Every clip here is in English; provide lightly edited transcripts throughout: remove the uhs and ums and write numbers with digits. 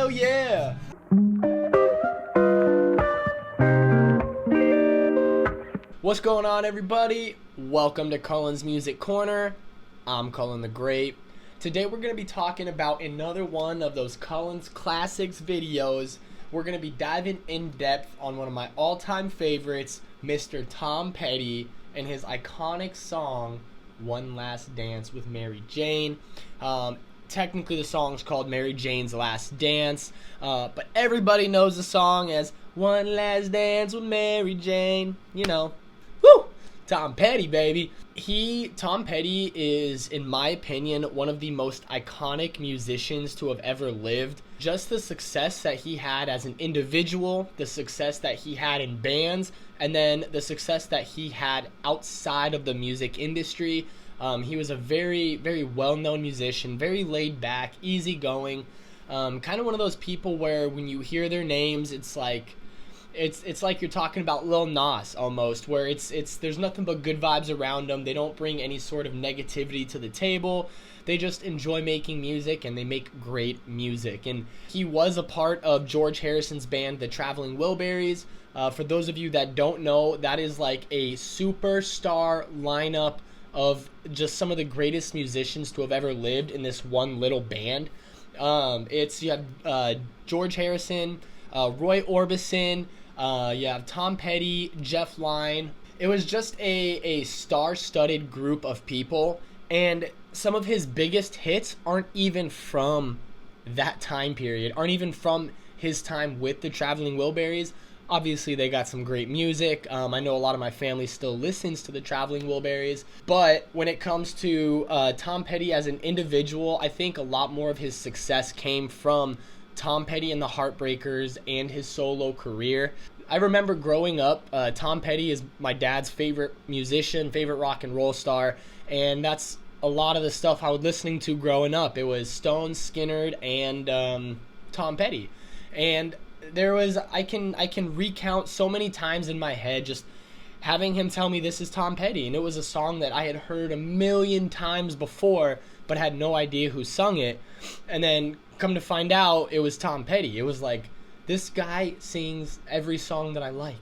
Hell yeah! What's going on, everybody? Welcome to Cullen's Music Corner. I'm Cullen the Great. Today we're going to be talking about another one of those Cullen's Classics videos. We're going to be diving in depth on one of my all-time favorites, Mr. Tom Petty, and his iconic song, One Last Dance with Mary Jane. Technically the song's called Mary Jane's Last Dance, but everybody knows the song as One Last Dance with Mary Jane. You know, woo! Tom Petty, baby. Tom Petty is, in my opinion, one of the most iconic musicians to have ever lived. Just the success that he had as an individual, the success that he had in bands, and then the success that he had outside of the music industry. He was a very, very well-known musician, very laid back, easygoing, kind of one of those people where when you hear their names, it's like you're talking about Lil Nas almost, where there's nothing but good vibes around them. They don't bring any sort of negativity to the table. They just enjoy making music, and they make great music. And he was a part of George Harrison's band, the Traveling Wilburys. For those of you that don't know, that is like a superstar lineup of just some of the greatest musicians to have ever lived in this one little band. You have George Harrison, Roy Orbison, you have Tom Petty, Jeff Lynne. It was just a star-studded group of people, and some of his biggest hits aren't even from that time period, aren't even from his time with the Traveling Wilburys. Obviously, they got some great music. I know a lot of my family still listens to the Traveling Wilburys. But when it comes to Tom Petty as an individual, I think a lot more of his success came from Tom Petty and the Heartbreakers and his solo career. I remember growing up, Tom Petty is my dad's favorite musician, favorite rock and roll star, and that's a lot of the stuff I was listening to growing up. It was Stone, Skynyrd, and Tom Petty. And I can recount so many times in my head just having him tell me this is Tom Petty, and it was a song that I had heard a million times before but had no idea who sung it, and then come to find out it was Tom Petty. It was like, this guy sings every song that I like.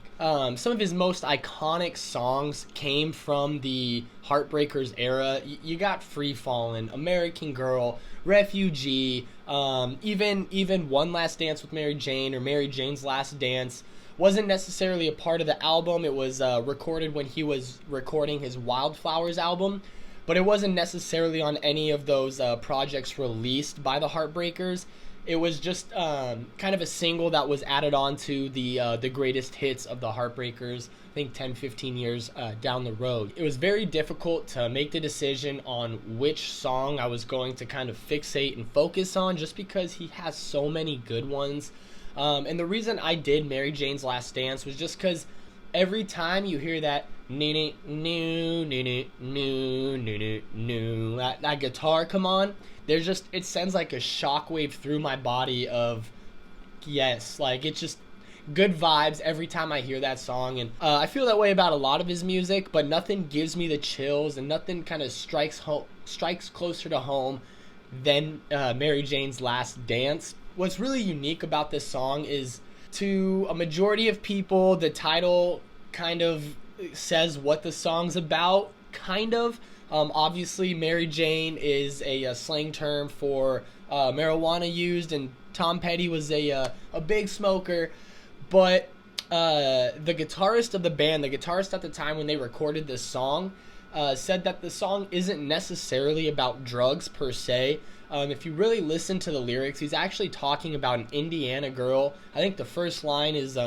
Some of his most iconic songs came from the Heartbreakers era. You got Free Fallin', American Girl, Refugee, even One Last Dance with Mary Jane, or Mary Jane's Last Dance, wasn't necessarily a part of the album. It was recorded when he was recording his Wildflowers album, but it wasn't necessarily on any of those projects released by the Heartbreakers. It was just kind of a single that was added on to the greatest hits of the Heartbreakers, I think 10, 15 years down the road. It was very difficult to make the decision on which song I was going to kind of fixate and focus on, just because he has so many good ones. And the reason I did Mary Jane's Last Dance was just because every time you hear that that guitar come on, it sends like a shockwave through my body of, yes, like it's just good vibes every time I hear that song. And I feel that way about a lot of his music, but nothing gives me the chills and nothing kind of strikes closer to home than Mary Jane's Last Dance. What's really unique about this song is, to a majority of people, the title kind of says what the song's about, kind of. Obviously, Mary Jane is a slang term for marijuana used, and Tom Petty was a big smoker. But the guitarist of the band, the guitarist at the time when they recorded this song, said that the song isn't necessarily about drugs per se. If you really listen to the lyrics, he's actually talking about an Indiana girl. I think the first line is,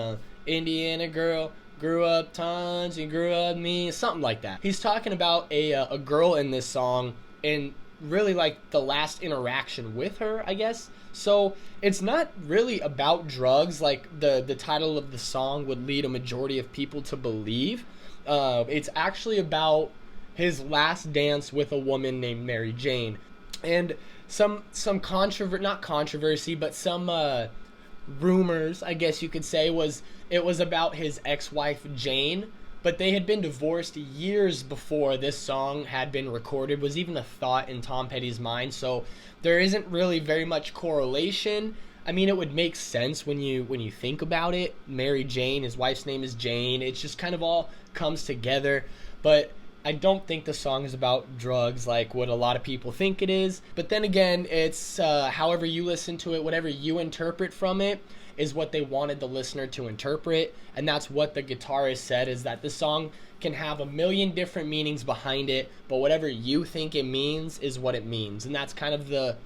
Indiana girl, grew up tons, you grew up me, something like that. He's talking about a girl in this song, and really like the last interaction with her, I guess. So it's not really about drugs like the title of the song would lead a majority of people to believe. It's actually about his last dance with a woman named Mary Jane. And some not controversy, but some rumors, I guess you could say, was about his ex-wife Jane, but they had been divorced years before this song had been recorded, was even a thought in Tom Petty's mind. So there isn't really very much correlation. I mean, it would make sense when you think about it. Mary Jane, his wife's name is Jane. It just kind of all comes together. But I don't think the song is about drugs like what a lot of people think it is. But then again, it's however you listen to it, whatever you interpret from it is what they wanted the listener to interpret. And that's what the guitarist said, is that the song can have a million different meanings behind it, but whatever you think it means is what it means. And that's kind of the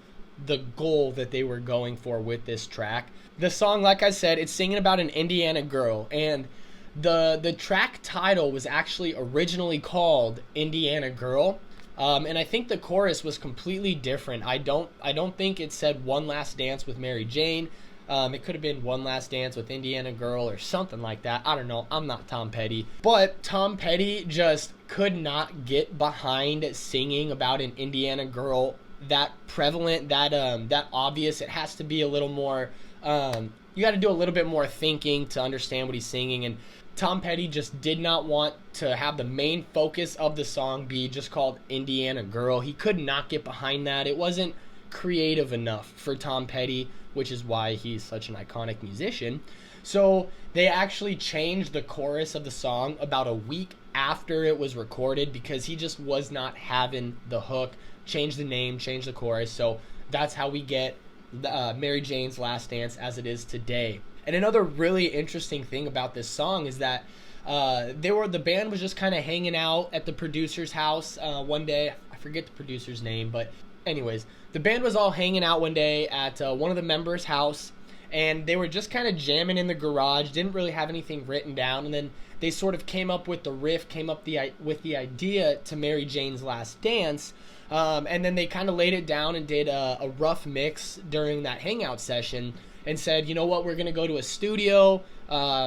goal that they were going for with this track. The song, like I said, it's singing about an Indiana girl, and the track title was actually originally called Indiana Girl, and I think the chorus was completely different. I don't think it said One Last Dance with Mary Jane. It could have been One Last Dance with Indiana Girl or something like that. I don't know. I'm not Tom Petty. But Tom Petty just could not get behind singing about an Indiana girl that prevalent, that obvious. It has to be a little more, you got to do a little bit more thinking to understand what he's singing. And Tom Petty just did not want to have the main focus of the song be just called Indiana Girl. He could not get behind that. It wasn't creative enough for Tom Petty, which is why he's such an iconic musician. So they actually changed the chorus of the song about a week after it was recorded because he just was not having the hook. Changed the name, changed the chorus. So that's how we get Mary Jane's Last Dance as it is today. And another really interesting thing about this song is that the band was just kind of hanging out at the producer's house one day. I forget the producer's name, but anyways, the band was all hanging out one day at one of the members' house, and they were just kind of jamming in the garage, didn't really have anything written down, and then they sort of came up with the riff, came up with the idea to Mary Jane's Last Dance, and then they kind of laid it down and did a rough mix during that hangout session and said, you know what, we're going to go to a studio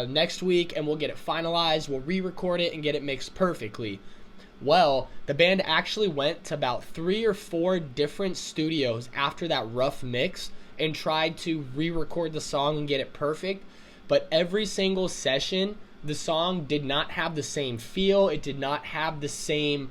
next week and we'll get it finalized, we'll re-record it and get it mixed perfectly. Well, the band actually went to about 3 or 4 different studios after that rough mix and tried to re-record the song and get it perfect, but every single session, the song did not have the same feel, it did not have the same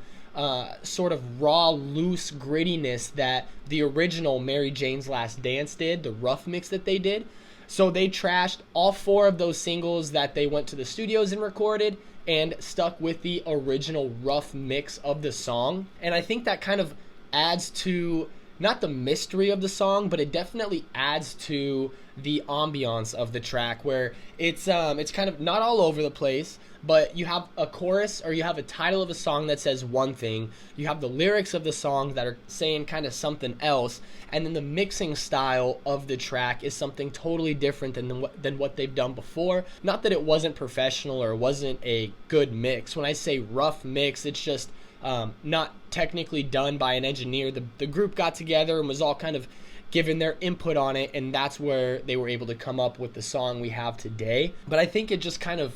sort of raw, loose grittiness that the original Mary Jane's Last Dance did, the rough mix that they did. So they trashed all 4 of those singles that they went to the studios and recorded and stuck with the original rough mix of the song. And I think that kind of adds to, not the mystery of the song, but it definitely adds to the ambiance of the track, where it's kind of not all over the place, but you have a chorus or you have a title of a song that says one thing, you have the lyrics of the song that are saying kind of something else, and then the mixing style of the track is something totally different than what they've done before. Not that it wasn't professional or it wasn't a good mix. When I say rough mix, it's just not technically done by an engineer. The group got together and was all kind of given their input on it, and that's where they were able to come up with the song we have today. But I think it just kind of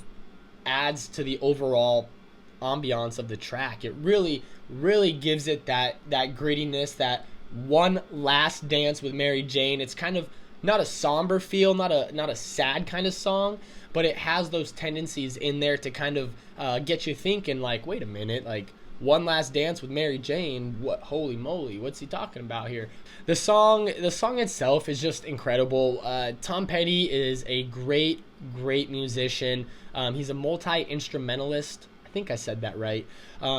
adds to the overall ambiance of the track. It really, really gives it that grittiness, that one last dance with Mary Jane. It's kind of not a somber feel, not a sad kind of song, but it has those tendencies in there to kind of get you thinking, like, wait a minute, like, one last dance with Mary Jane, what, holy moly, what's he talking about here? The song itself is just incredible. Tom Petty is a great musician. He's a multi-instrumentalist. I think I said that right.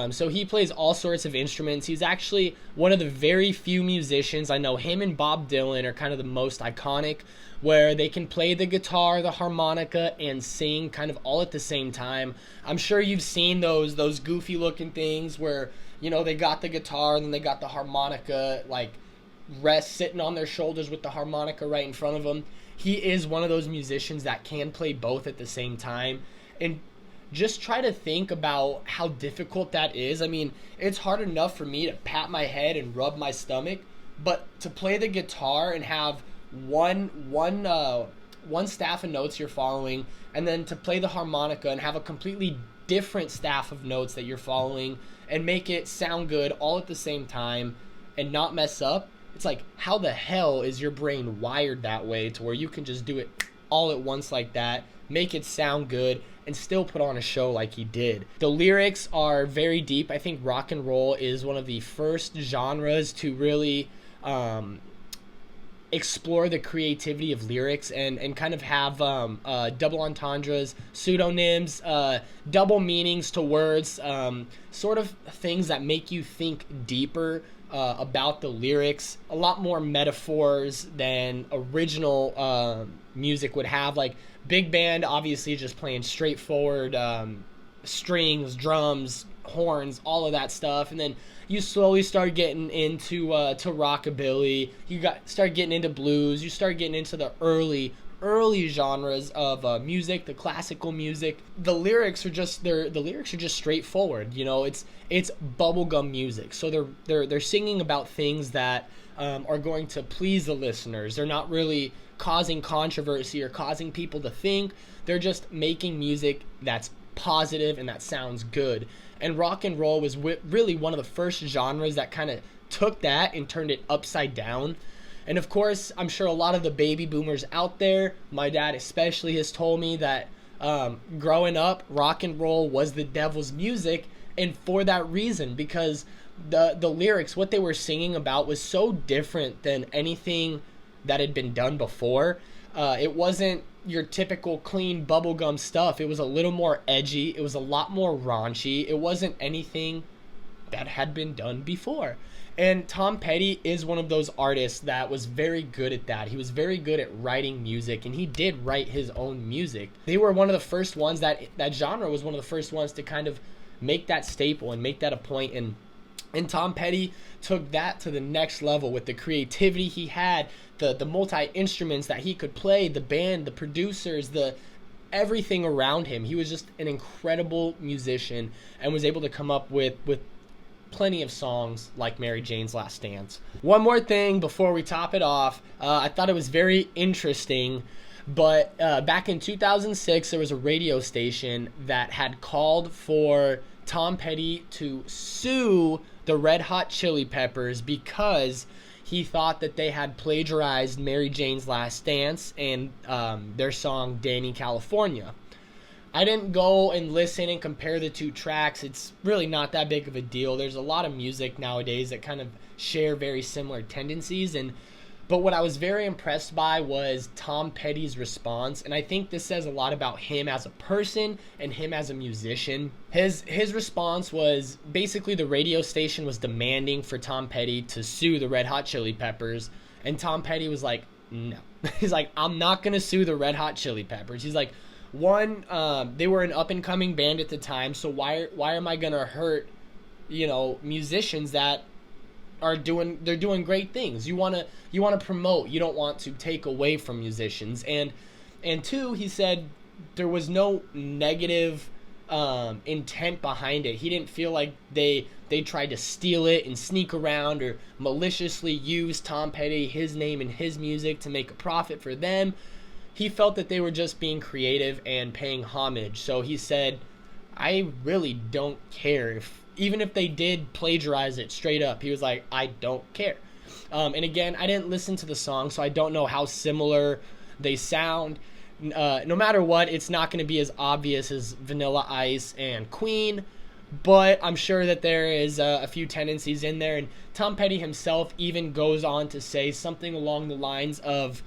So he plays all sorts of instruments. He's actually one of the very few musicians, I know him and Bob Dylan are kind of the most iconic, where they can play the guitar, the harmonica, and sing kind of all at the same time. I'm sure you've seen those goofy looking things where, you know, they got the guitar and then they got the harmonica, like, sitting on their shoulders with the harmonica right in front of them. He is one of those musicians that can play both at the same time. And just try to think about how difficult that is. I mean, it's hard enough for me to pat my head and rub my stomach, but to play the guitar and have one staff of notes you're following, and then to play the harmonica and have a completely different staff of notes that you're following and make it sound good all at the same time and not mess up. It's like, how the hell is your brain wired that way to where you can just do it all at once like that, make it sound good, and still put on a show like he did? The lyrics are very deep. I think rock and roll is one of the first genres to really explore the creativity of lyrics and kind of have double entendres, pseudonyms, double meanings to words, sort of things that make you think deeper about the lyrics. A lot more metaphors than original music would have. Like big band, obviously just playing straightforward strings, drums, horns, all of that stuff, and then you slowly start getting into to rockabilly. Start getting into blues. You start getting into the early genres of music, the classical music. The lyrics are just straightforward. You know, it's bubblegum music. So they're singing about things that are going to please the listeners. They're not really causing controversy or causing people to think. They're just making music that's positive and that sounds good. And rock and roll was really one of the first genres that kind of took that and turned it upside down. And of course, I'm sure a lot of the baby boomers out there, my dad especially, has told me that growing up, rock and roll was the devil's music. And for that reason, because the lyrics, what they were singing about was so different than anything that had been done before. It wasn't your typical clean bubblegum stuff. It was a little more edgy. It was a lot more raunchy. It wasn't anything that had been done before. And Tom Petty is one of those artists that was very good at that. He was very good at writing music, and he did write his own music. They were one of the first ones, that genre was one of the first ones to kind of make that staple and make that a point. And Tom Petty took that to the next level with the creativity he had, the multi-instruments that he could play, the band, the producers, the everything around him. He was just an incredible musician and was able to come up with plenty of songs like Mary Jane's Last Dance. One more thing before we top it off. I thought it was very interesting, but back in 2006, there was a radio station that had called for Tom Petty to sue the Red Hot Chili Peppers because he thought that they had plagiarized Mary Jane's Last Dance and their song Danny California. I didn't go and listen and compare the two tracks. It's really not that big of a deal. There's a lot of music nowadays that kind of share very similar tendencies, but what I was very impressed by was Tom Petty's response, and I think this says a lot about him as a person and him as a musician. His response was basically the radio station was demanding for Tom Petty to sue the Red Hot Chili Peppers, and Tom Petty was like, no. He's like, I'm not going to sue the Red Hot Chili Peppers. He's like, one, they were an up-and-coming band at the time, so why am I going to hurt, musicians that they're doing great things. You want to promote, you don't want to take away from musicians. And two, he said there was no negative intent behind it. He didn't feel like they tried to steal it and sneak around or maliciously use Tom Petty, his name and his music to make a profit for them. He felt that they were just being creative and paying homage. So he said, I really don't care even if they did plagiarize it straight up. He was like, I don't care. And again, I didn't listen to the song, so I don't know how similar they sound. No matter what, it's not going to be as obvious as Vanilla Ice and Queen, but I'm sure that there is a few tendencies in there. And Tom Petty himself even goes on to say something along the lines of,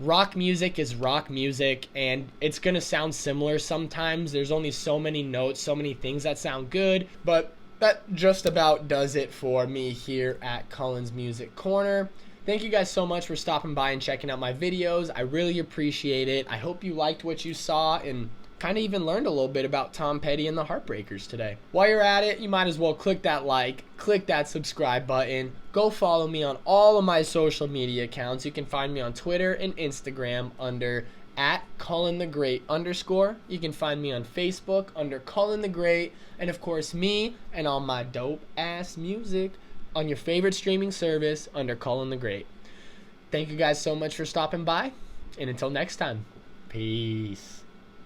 rock music is rock music, and it's going to sound similar sometimes. There's only so many notes, so many things that sound good, but that just about does it for me here at Cullens Music Corner. Thank you guys so much for stopping by and checking out my videos. I really appreciate it. I hope you liked what you saw and kind of even learned a little bit about Tom Petty and the Heartbreakers today. While you're at it, you might as well click that like, click that subscribe button. Go follow me on all of my social media accounts. You can find me on Twitter and Instagram under @Cullen The Great _. You can find me on Facebook under Cullen The Great, and of course me and all my dope ass music on your favorite streaming service under Cullen The Great. Thank you guys so much for stopping by, and until next time, peace.